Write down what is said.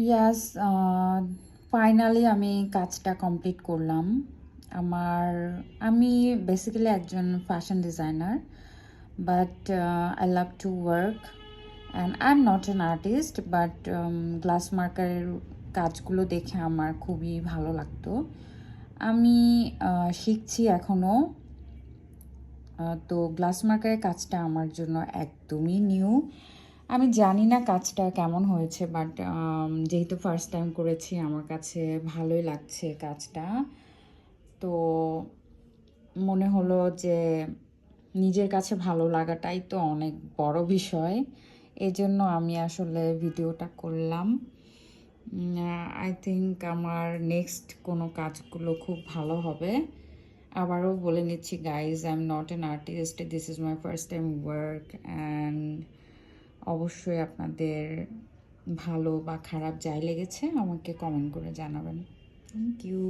ইয়াস, finally আমি কাজটা complete করলাম। আমার আমি বেসিক্যালি একজন fashion designer, but I love to work and I am not an artist, but glass মার্কারের কাজগুলো দেখে আমার খুবই ভালো লাগতো। আমি শিখছি এখনও। তো গ্লাস মার্কারের কাজটা আমার জন্য একদমই নিউ। আমি জানি না কাজটা কেমন হয়েছে, বাট যেহেতু ফার্স্ট টাইম করেছি আমার কাছে ভালোই লাগছে কাজটা। তো মনে হলো যে নিজের কাছে ভালো লাগাটাই তো অনেক বড় বিষয়। এজন্য আমি আসলে ভিডিওটা করলাম। আই থিঙ্ক আমার নেক্সট কোনো কাজগুলো খুব ভালো হবে। আবারও বলে নিচ্ছি guys, I am not an artist, this is my first time work and অবশ্যই আপনাদের ভালো বা খারাপ যাই লেগেছে আমাকে কমেন্ট করে জানাবেন। Thank you.